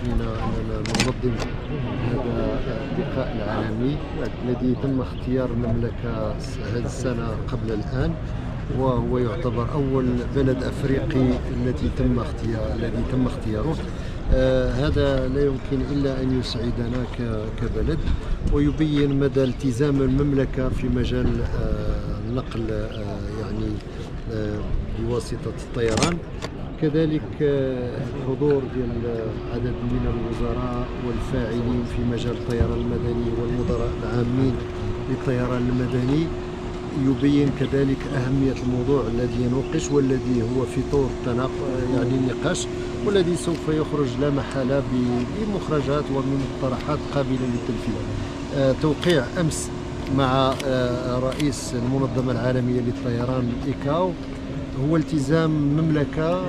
أننا ننظم هذا اللقاء العالمي الذي تم اختيار المملكة هذه السنة قبل الآن، وهو يعتبر أول بلد أفريقي الذي تم اختياره. هذا لا يمكن إلا أن يسعدنا كبلد، ويبين مدى التزام المملكة في مجال النقل بواسطة الطيران. كذلك الحضور ديال عدد من الوزراء والفاعلين في مجال الطيران المدني والمدراء العامين للطيران المدني يبين كذلك أهمية الموضوع الذي ينوقش، والذي هو في طور النقاش، والذي سوف يخرج لا محالة بمخرجات ومقترحات قابلة للتنفيذ. توقيع أمس مع رئيس المنظمة العالمية للطيران إيكاو هو التزام المملكة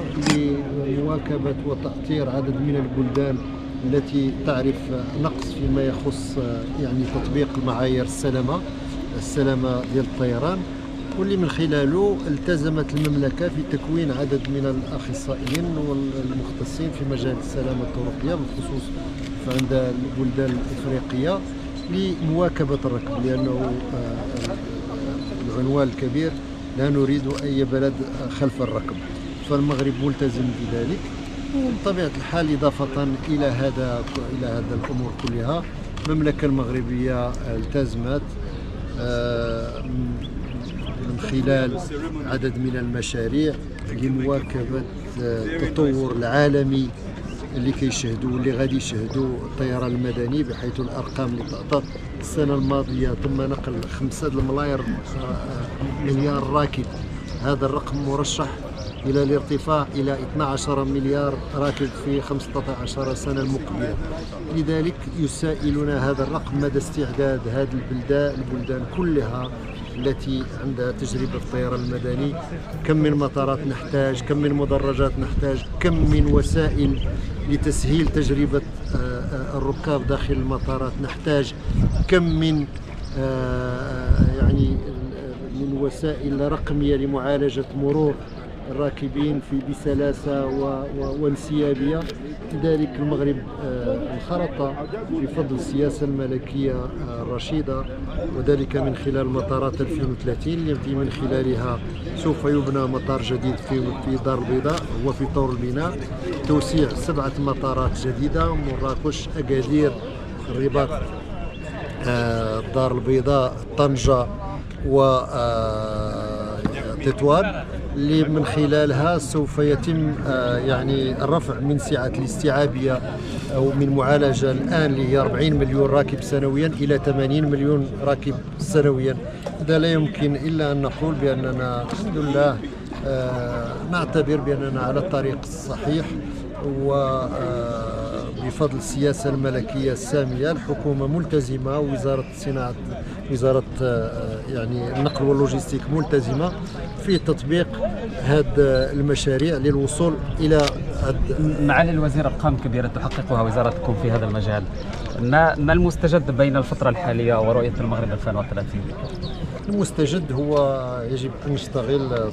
لمواكبة وتأطير عدد من البلدان التي تعرف نقص فيما يخص تطبيق معايير السلامة ديال الطيران، واللي من خلاله التزمت المملكة في تكوين عدد من الأخصائيين والمختصين في مجال السلامة الطرقية بالخصوص عند البلدان الإفريقية لمواكبة الركب، لأنه العنوان الكبير لا نريد أي بلد خلف الركب، فالمغرب ملتزم بذلك. وبطبيعة الحال إضافة إلى هذا الأمور كلها، المملكة المغربية التزمت من خلال عدد من المشاريع لمواكبة التطور العالمي اللي غادي يشهدوا الطيران المدني، بحيث الأرقام اللي تعطت السنة الماضية تم نقل 5 مليار راكب. هذا الرقم مرشح إلى الارتفاع إلى 12 مليار راكب في 15 سنة المقبلة. لذلك يسائلنا هذا الرقم مدى استعداد هذه البلدان كلها التي عندها تجربة في الطيران المدني. كم من مطارات نحتاج، كم من مدرجات نحتاج، كم من وسائل لتسهيل تجربة الركاب داخل المطارات نحتاج، كم من من وسائل رقمية لمعالجة مرور الراكبين بسلاسة وانسيابية. لذلك المغرب انخرط بفضل السياسة الملكية الرشيدة، وذلك من خلال مطارات 2030 التي من خلالها سوف يبنى مطار جديد في دار البيضاء، هو في طور البناء. توسيع 7 مطارات جديدة: مراكش، أكادير، الرباط، دار البيضاء، طنجة وتطوان، اللي من خلالها سوف يتم الرفع من سعة الاستيعابية أو من معالجة الآن اللي هي 40 مليون راكب سنويا إلى 80 مليون راكب سنويا. هذا لا يمكن إلا أن نقول بأننا الحمد لله نعتبر بأننا على الطريق الصحيح، وبفضل السياسة الملكية السامية الحكومة ملتزمة، وزارة النقل واللوجستيك ملتزمة في تطبيق هذه المشاريع للوصول إلى معالي الوزير. أرقام كبيرة تحققها وزارتكم في هذا المجال، ما المستجد بين الفترة الحالية ورؤية المغرب 2030؟ المستجد هو يجب أن نشتغل